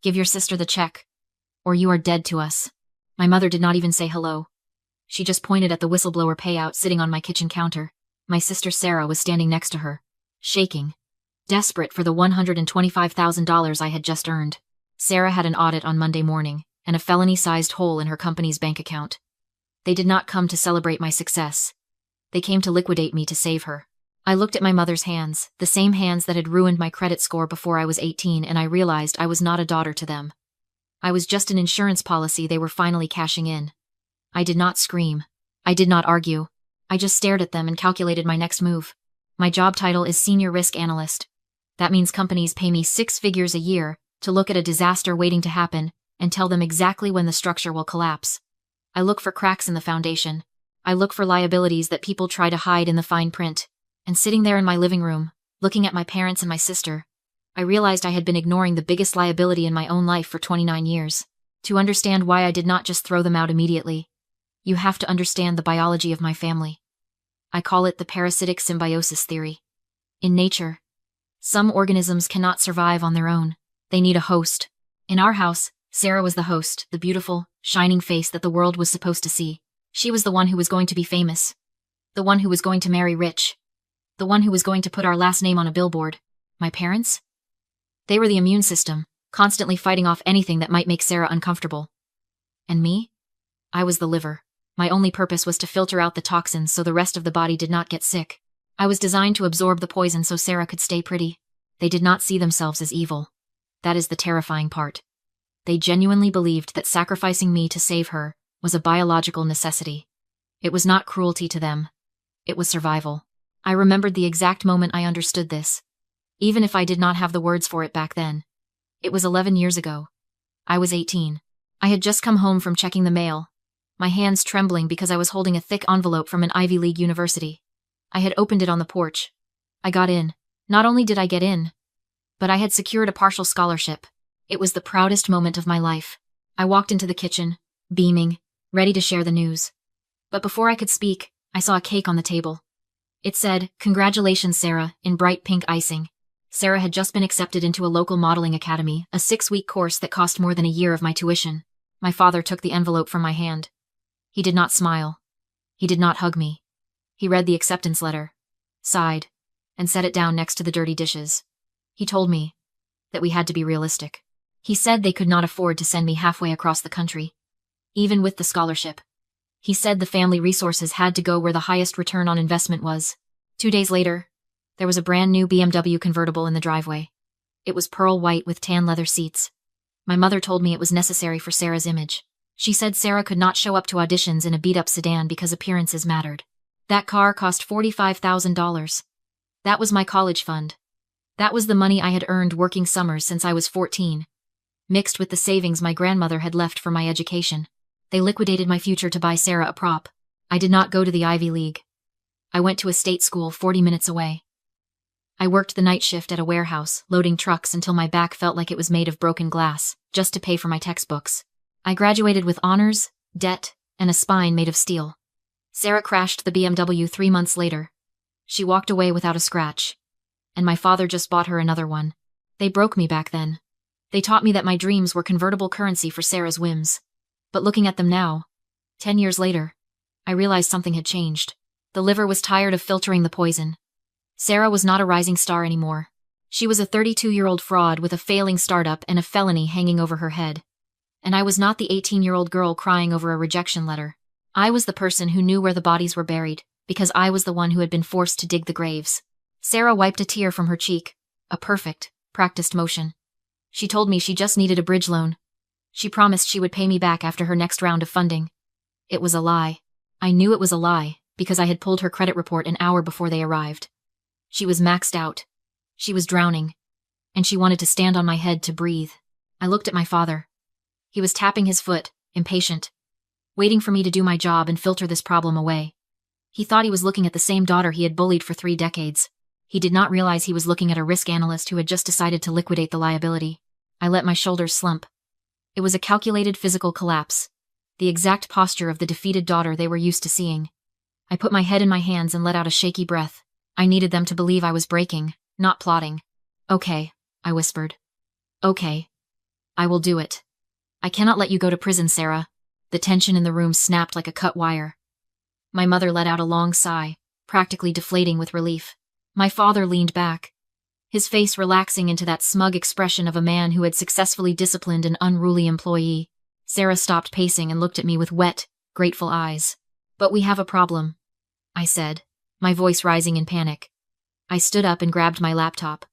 Give your sister the check, or you are dead to us. My mother did not even say hello. She just pointed at the whistleblower payout sitting on my kitchen counter. My sister Sarah was standing next to her, shaking, desperate for the $125,000 I had just earned. Sarah had an audit on Monday morning, and a felony-sized hole in her company's bank account. They did not come to celebrate my success. They came to liquidate me to save her. I looked at my mother's hands, the same hands that had ruined my credit score before I was 18, and I realized I was not a daughter to them. I was just an insurance policy they were finally cashing in. I did not scream. I did not argue. I just stared at them and calculated my next move. My job title is Senior Risk Analyst. That means companies pay me 6 figures a year to look at a disaster waiting to happen and tell them exactly when the structure will collapse. I look for cracks in the foundation. I look for liabilities that people try to hide in the fine print. And sitting there in my living room, looking at my parents and my sister, I realized I had been ignoring the biggest liability in my own life for 29 years. To understand why I did not just throw them out immediately, you have to understand the biology of my family. I call it the parasitic symbiosis theory. In nature, some organisms cannot survive on their own. They need a host. In our house, Sarah was the host, the beautiful, shining face that the world was supposed to see. She was the one who was going to be famous. The one who was going to marry rich. The one who was going to put our last name on a billboard. My parents? They were the immune system, constantly fighting off anything that might make Sarah uncomfortable. And me? I was the liver. My only purpose was to filter out the toxins so the rest of the body did not get sick. I was designed to absorb the poison so Sarah could stay pretty. They did not see themselves as evil. That is the terrifying part. They genuinely believed that sacrificing me to save her was a biological necessity. It was not cruelty to them. It was survival. I remembered the exact moment I understood this, even if I did not have the words for it back then. It was 11 years ago. I was 18. I had just come home from checking the mail, my hands trembling because I was holding a thick envelope from an Ivy League university. I had opened it on the porch. I got in. Not only did I get in, but I had secured a partial scholarship. It was the proudest moment of my life. I walked into the kitchen, beaming, ready to share the news. But before I could speak, I saw a cake on the table. It said, "Congratulations, Sarah," in bright pink icing. Sarah had just been accepted into a local modeling academy, a 6-week course that cost more than a year of my tuition. My father took the envelope from my hand. He did not smile. He did not hug me. He read the acceptance letter, sighed, and set it down next to the dirty dishes. He told me that we had to be realistic. He said they could not afford to send me halfway across the country, even with the scholarship. He said the family resources had to go where the highest return on investment was. 2 days later, there was a brand new BMW convertible in the driveway. It was pearl white with tan leather seats. My mother told me it was necessary for Sarah's image. She said Sarah could not show up to auditions in a beat-up sedan because appearances mattered. That car cost $45,000. That was my college fund. That was the money I had earned working summers since I was 14, mixed with the savings my grandmother had left for my education. They liquidated my future to buy Sarah a prop. I did not go to the Ivy League. I went to a state school 40 minutes away. I worked the night shift at a warehouse, loading trucks until my back felt like it was made of broken glass, just to pay for my textbooks. I graduated with honors, debt, and a spine made of steel. Sarah crashed the BMW 3 months later. She walked away without a scratch. And my father just bought her another one. They broke me back then. They taught me that my dreams were convertible currency for Sarah's whims. But looking at them now, 10 years later, I realized something had changed. The liver was tired of filtering the poison. Sarah was not a rising star anymore. She was a 32-year-old fraud with a failing startup and a felony hanging over her head. And I was not the 18-year-old girl crying over a rejection letter. I was the person who knew where the bodies were buried, because I was the one who had been forced to dig the graves. Sarah wiped a tear from her cheek, a perfect, practiced motion. She told me she just needed a bridge loan. She promised she would pay me back after her next round of funding. It was a lie. I knew it was a lie, because I had pulled her credit report an hour before they arrived. She was maxed out. She was drowning. And she wanted to stand on my head to breathe. I looked at my father. He was tapping his foot, impatient, waiting for me to do my job and filter this problem away. He thought he was looking at the same daughter he had bullied for 3 decades. He did not realize he was looking at a risk analyst who had just decided to liquidate the liability. I let my shoulders slump. It was a calculated physical collapse, the exact posture of the defeated daughter they were used to seeing. I put my head in my hands and let out a shaky breath. I needed them to believe I was breaking, not plotting. "Okay," I whispered. "Okay. I will do it. I cannot let you go to prison, Sarah. The tension in the room snapped like a cut wire. My mother let out a long sigh, practically deflating with relief. My father leaned back, his face relaxing into that smug expression of a man who had successfully disciplined an unruly employee. Sarah stopped pacing and looked at me with wet, grateful eyes. But we have a problem, I said, my voice rising in panic. I stood up and grabbed my laptop.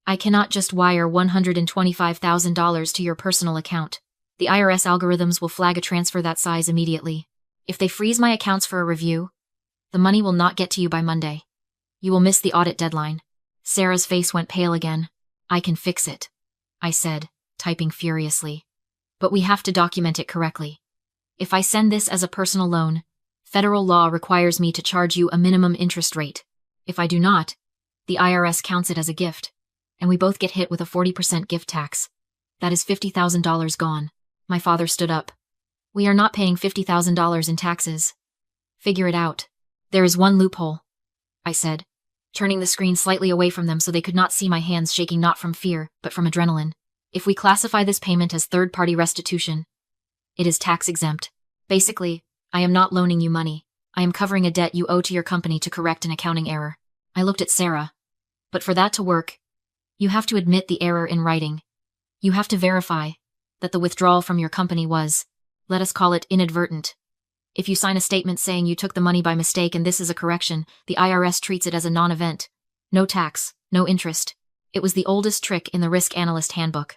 I cannot just wire $125,000 to your personal account. The IRS algorithms will flag a transfer that size immediately. If they freeze my accounts for a review, the money will not get to you by Monday. You will miss the audit deadline. Sarah's face went pale again. I can fix it, I said, typing furiously. But we have to document it correctly. If I send this as a personal loan, federal law requires me to charge you a minimum interest rate. If I do not, the IRS counts it as a gift, and we both get hit with a 40% gift tax. That is $50,000 gone. My father stood up. We are not paying $50,000 in taxes. Figure it out. There is one loophole, I said, turning the screen slightly away from them so they could not see my hands shaking not from fear, but from adrenaline. If we classify this payment as third-party restitution, it is tax-exempt. Basically, I am not loaning you money. I am covering a debt you owe to your company to correct an accounting error. I looked at Sarah. But for that to work, you have to admit the error in writing. You have to verify that the withdrawal from your company was, let us call it, inadvertent. If you sign a statement saying you took the money by mistake and this is a correction, the IRS treats it as a non-event. No tax, no interest. It was the oldest trick in the risk analyst handbook.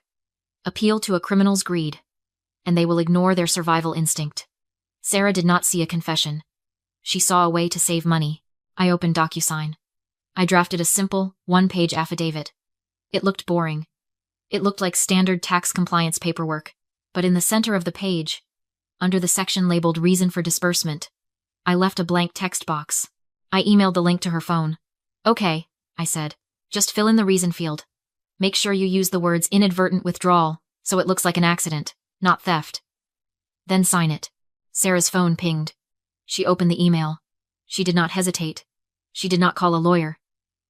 Appeal to a criminal's greed, and they will ignore their survival instinct. Sarah did not see a confession. She saw a way to save money. I opened DocuSign. I drafted a simple, one-page affidavit. It looked boring. It looked like standard tax compliance paperwork. But in the center of the page, under the section labeled Reason for Disbursement, I left a blank text box. I emailed the link to her phone. Okay, I said. Just fill in the reason field. Make sure you use the words inadvertent withdrawal, so it looks like an accident, not theft. Then sign it. Sarah's phone pinged. She opened the email. She did not hesitate. She did not call a lawyer.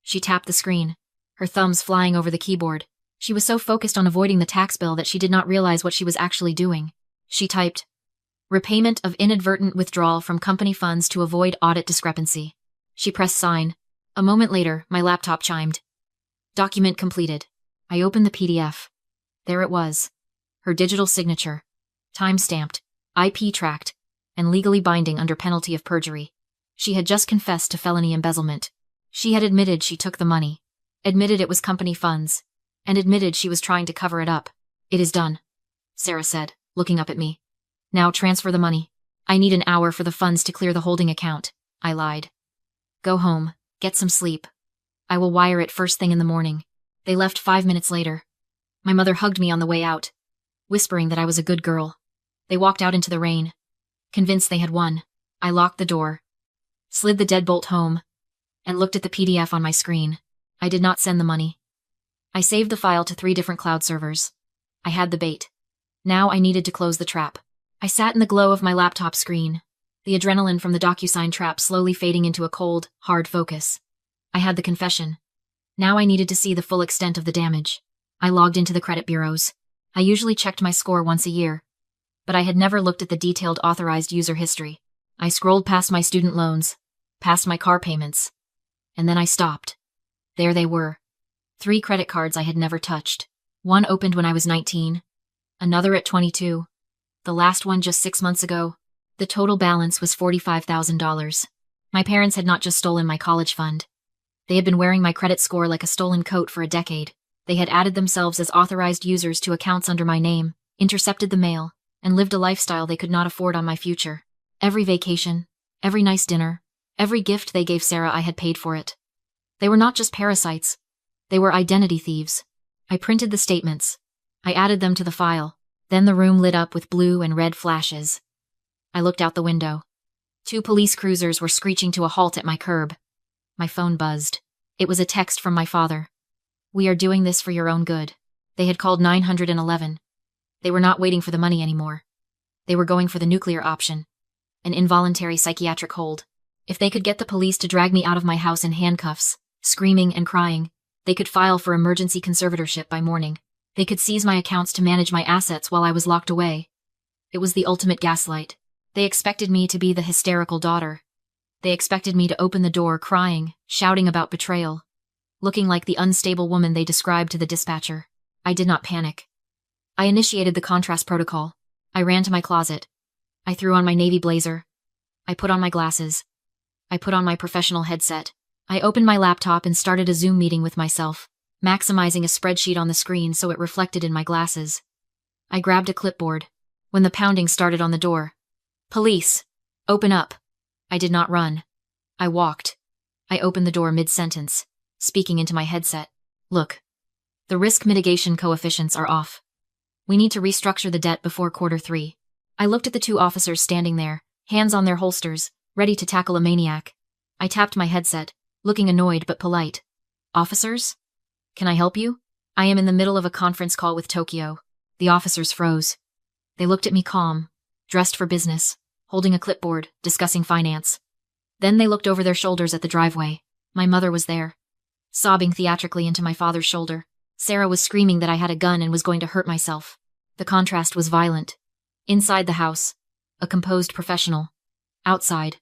She tapped the screen, her thumbs flying over the keyboard. She was so focused on avoiding the tax bill that she did not realize what she was actually doing. She typed, repayment of inadvertent withdrawal from company funds to avoid audit discrepancy. She pressed sign. A moment later, my laptop chimed. Document completed. I opened the PDF. There it was. Her digital signature. Time-stamped, IP tracked, and legally binding under penalty of perjury. She had just confessed to felony embezzlement. She had admitted she took the money, admitted it was company funds, and admitted she was trying to cover it up. It is done, Sarah said, looking up at me. Now transfer the money. I need an hour for the funds to clear the holding account, I lied. Go home, get some sleep. I will wire it first thing in the morning. They left 5 minutes later. My mother hugged me on the way out, whispering that I was a good girl. They walked out into the rain, convinced they had won. I locked the door, slid the deadbolt home, and looked at the PDF on my screen. I did not send the money. I saved the file to 3 different cloud servers. I had the bait. Now I needed to close the trap. I sat in the glow of my laptop screen, the adrenaline from the DocuSign trap slowly fading into a cold, hard focus. I had the confession. Now I needed to see the full extent of the damage. I logged into the credit bureaus. I usually checked my score once a year, but I had never looked at the detailed authorized user history. I scrolled past my student loans, past my car payments, and then I stopped. There they were. 3 credit cards I had never touched. One opened when I was 19, another at 22, the last one just 6 months ago. The total balance was $45,000. My parents had not just stolen my college fund. They had been wearing my credit score like a stolen coat for a decade. They had added themselves as authorized users to accounts under my name, intercepted the mail, and lived a lifestyle they could not afford on my future. Every vacation, every nice dinner, every gift they gave Sarah, I had paid for it. They were not just parasites. They were identity thieves. I printed the statements. I added them to the file. Then the room lit up with blue and red flashes. I looked out the window. 2 police cruisers were screeching to a halt at my curb. My phone buzzed. It was a text from my father. We are doing this for your own good. They had called 911. They were not waiting for the money anymore. They were going for the nuclear option. An involuntary psychiatric hold. If they could get the police to drag me out of my house in handcuffs, screaming and crying, they could file for emergency conservatorship by morning. They could seize my accounts to manage my assets while I was locked away. It was the ultimate gaslight. They expected me to be the hysterical daughter. They expected me to open the door crying, shouting about betrayal, looking like the unstable woman they described to the dispatcher. I did not panic. I initiated the contrast protocol. I ran to my closet. I threw on my navy blazer. I put on my glasses. I put on my professional headset. I opened my laptop and started a Zoom meeting with myself, maximizing a spreadsheet on the screen so it reflected in my glasses. I grabbed a clipboard. When the pounding started on the door. Police! Open up! I did not run. I walked. I opened the door mid-sentence, speaking into my headset. Look. The risk mitigation coefficients are off. We need to restructure the debt before Q3. I looked at the two officers standing there, hands on their holsters, ready to tackle a maniac. I tapped my headset, looking annoyed but polite. Officers? Can I help you? I am in the middle of a conference call with Tokyo. The officers froze. They looked at me calm, dressed for business, holding a clipboard, discussing finance. Then they looked over their shoulders at the driveway. My mother was there, sobbing theatrically into my father's shoulder. Sarah was screaming that I had a gun and was going to hurt myself. The contrast was violent. Inside the house, a composed professional. Outside,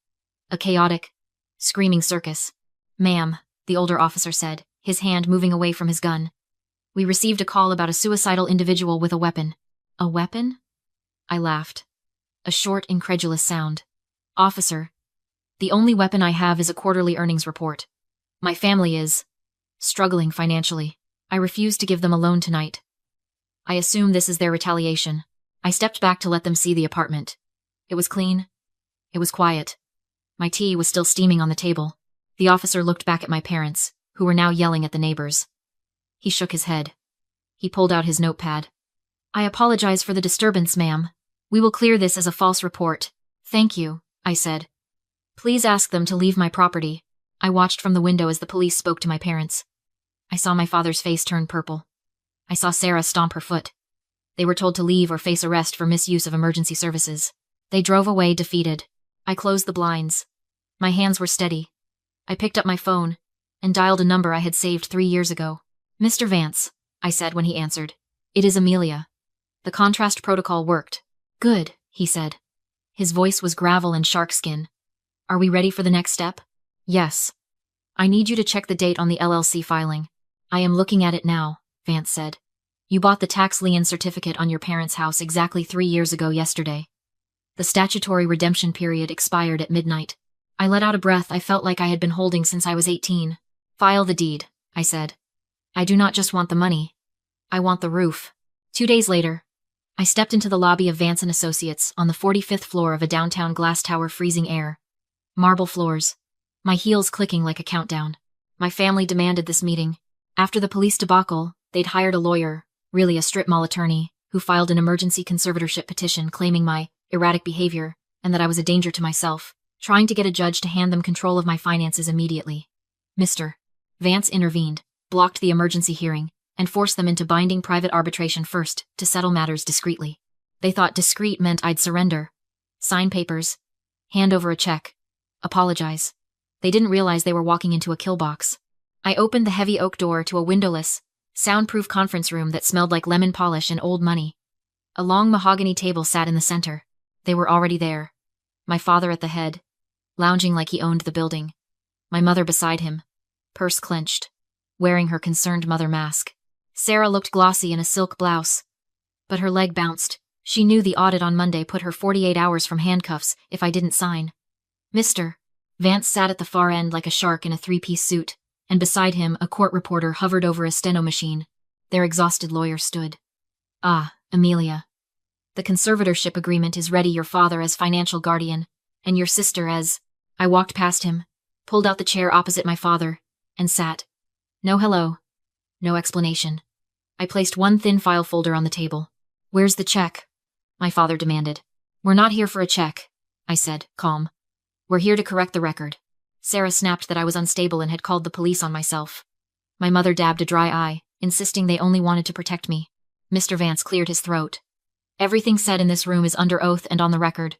a chaotic, screaming circus. Ma'am, the older officer said, his hand moving away from his gun. We received a call about a suicidal individual with a weapon. A weapon? I laughed. A short, incredulous sound. Officer, the only weapon I have is a quarterly earnings report. My family is struggling financially. I refuse to give them a loan tonight. I assume this is their retaliation. I stepped back to let them see the apartment. It was clean. It was quiet. My tea was still steaming on the table. The officer looked back at my parents, who were now yelling at the neighbors. He shook his head. He pulled out his notepad. I apologize for the disturbance, ma'am. We will clear this as a false report. Thank you, I said. Please ask them to leave my property. I watched from the window as the police spoke to my parents. I saw my father's face turn purple. I saw Sarah stomp her foot. They were told to leave or face arrest for misuse of emergency services. They drove away defeated. I closed the blinds. My hands were steady. I picked up my phone and dialed a number I had saved 3 years ago. Mr. Vance, I said when he answered. It is Amelia. The contrast protocol worked. Good, he said. His voice was gravel and shark skin. Are we ready for the next step? Yes. I need you to check the date on the LLC filing. I am looking at it now, Vance said. You bought the tax lien certificate on your parents' house exactly 3 years ago yesterday. The statutory redemption period expired at midnight. I let out a breath I felt like I had been holding since I was 18. File the deed, I said. I do not just want the money. I want the roof. 2 days later, I stepped into the lobby of Vance & Associates on the 45th floor of a downtown glass tower, freezing air. Marble floors. My heels clicking like a countdown. My family demanded this meeting. After the police debacle, they'd hired a lawyer, really a strip mall attorney, who filed an emergency conservatorship petition claiming my erratic behavior and that I was a danger to myself, trying to get a judge to hand them control of my finances immediately. Mr. Vance intervened, blocked the emergency hearing, and forced them into binding private arbitration first to settle matters discreetly. They thought discreet meant I'd surrender. Sign papers. Hand over a check. Apologize. They didn't realize they were walking into a kill box. I opened the heavy oak door to a windowless, soundproof conference room that smelled like lemon polish and old money. A long mahogany table sat in the center. They were already there. My father at the head, lounging like he owned the building. My mother beside him, purse clenched, wearing her concerned mother mask. Sarah looked glossy in a silk blouse, but her leg bounced. She knew the audit on Monday put her 48 hours from handcuffs if I didn't sign. Mr. Vance sat at the far end like a shark in a 3-piece suit, and beside him a court reporter hovered over a steno machine. Their exhausted lawyer stood. Ah, Amelia. The conservatorship agreement is ready, your father as financial guardian, and your sister as... I walked past him, pulled out the chair opposite my father, and sat. No hello. No explanation. I placed one thin file folder on the table. Where's the check? My father demanded. We're not here for a check, I said, calm. We're here to correct the record. Sarah snapped that I was unstable and had called the police on myself. My mother dabbed a dry eye, insisting they only wanted to protect me. Mr. Vance cleared his throat. Everything said in this room is under oath and on the record.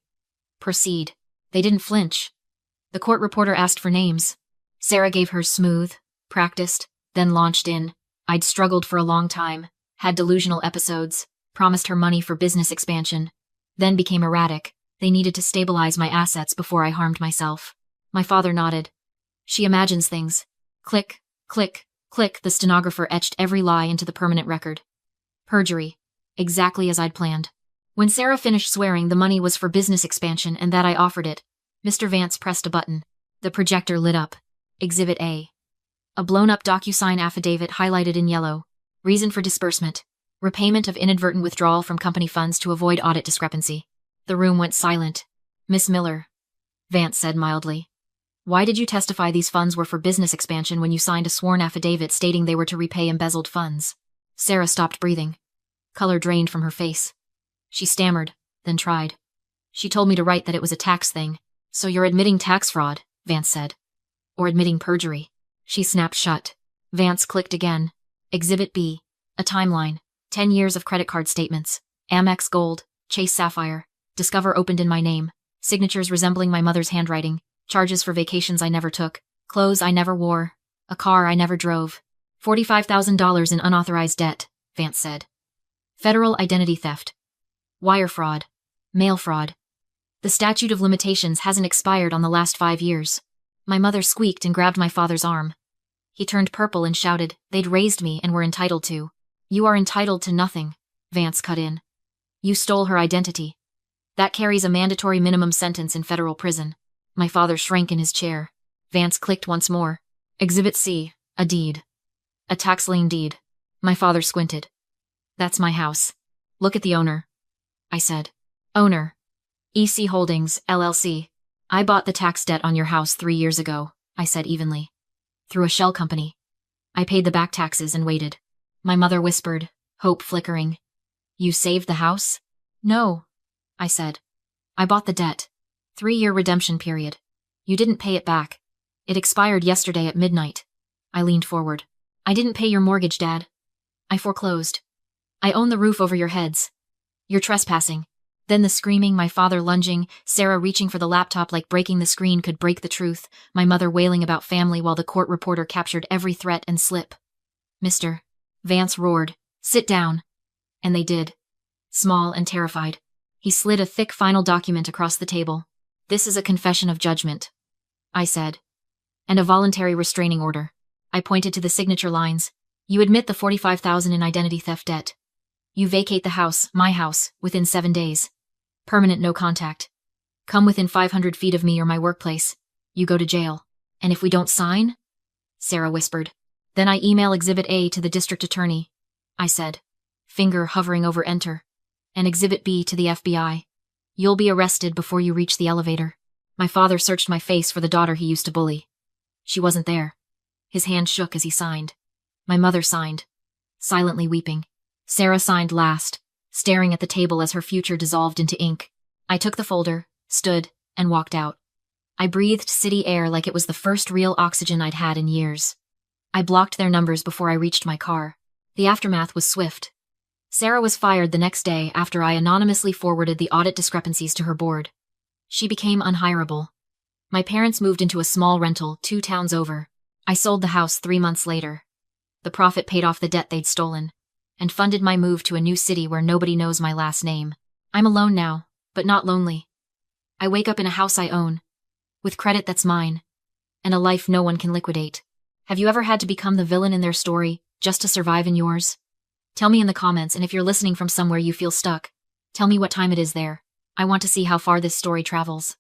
Proceed. They didn't flinch. The court reporter asked for names. Sarah gave hers smooth, practiced, then launched in. I'd struggled for a long time, Had delusional episodes, promised her money for business expansion, then became erratic. They needed to stabilize my assets before I harmed myself. My father nodded. She imagines things. Click, click, click, the stenographer etched every lie into the permanent record. Perjury. Exactly as I'd planned. When Sarah finished swearing the money was for business expansion and that I offered it, Mr. Vance pressed a button. The projector lit up. Exhibit A. A blown-up DocuSign affidavit highlighted in yellow. Reason for disbursement. Repayment of inadvertent withdrawal from company funds to avoid audit discrepancy. The room went silent. Miss Miller, Vance said mildly. Why did you testify these funds were for business expansion when you signed a sworn affidavit stating they were to repay embezzled funds? Sarah stopped breathing. Color drained from her face. She stammered, then tried. She told me to write that it was a tax thing. So you're admitting tax fraud, Vance said. Or admitting perjury. She snapped shut. Vance clicked again. Exhibit B. A timeline. 10 years of credit card statements. Amex Gold, Chase Sapphire. Discover opened in my name. Signatures resembling my mother's handwriting. Charges for vacations I never took. Clothes I never wore. A car I never drove. $45,000 in unauthorized debt, Vance said. Federal identity theft. Wire fraud. Mail fraud. The statute of limitations hasn't expired on the last 5 years. My mother squeaked and grabbed my father's arm. He turned purple and shouted, they'd raised me and were entitled to. You are entitled to nothing, Vance cut in. You stole her identity. That carries a mandatory minimum sentence in federal prison. My father shrank in his chair. Vance clicked once more. Exhibit C. A deed. A tax lien deed. My father squinted. That's my house. Look at the owner. I said. Owner. EC Holdings, LLC. I bought the tax debt on your house 3 years ago, I said evenly. Through a shell company. I paid the back taxes and waited. My mother whispered, hope flickering. You saved the house? No, I said. I bought the debt. 3-year redemption period. You didn't pay it back. It expired yesterday at midnight. I leaned forward. I didn't pay your mortgage, Dad. I foreclosed. I own the roof over your heads. You're trespassing. Then the screaming, my father lunging, Sarah reaching for the laptop like breaking the screen could break the truth, my mother wailing about family while the court reporter captured every threat and slip. Mr. Vance roared, sit down. And they did. Small and terrified. He slid a thick final document across the table. This is a confession of judgment, I said. And a voluntary restraining order. I pointed to the signature lines. You admit the $45,000 in identity theft debt. You vacate the house, my house, within 7 days. Permanent no contact. Come within 500 feet of me or my workplace. You go to jail. And if we don't sign? Sarah whispered. Then I email Exhibit A to the district attorney, I said, finger hovering over enter. And Exhibit B to the FBI. You'll be arrested before you reach the elevator. My father searched my face for the daughter he used to bully. She wasn't there. His hand shook as he signed. My mother signed, silently weeping. Sarah signed last, staring at the table as her future dissolved into ink. I took the folder, stood, and walked out. I breathed city air like it was the first real oxygen I'd had in years. I blocked their numbers before I reached my car. The aftermath was swift. Sarah was fired the next day after I anonymously forwarded the audit discrepancies to her board. She became unhireable. My parents moved into a small rental 2 towns over. I sold the house 3 months later. The profit paid off the debt they'd stolen, and funded my move to a new city where nobody knows my last name. I'm alone now, but not lonely. I wake up in a house I own, with credit that's mine, and a life no one can liquidate. Have you ever had to become the villain in their story, just to survive in yours? Tell me in the comments, and if you're listening from somewhere you feel stuck, tell me what time it is there. I want to see how far this story travels.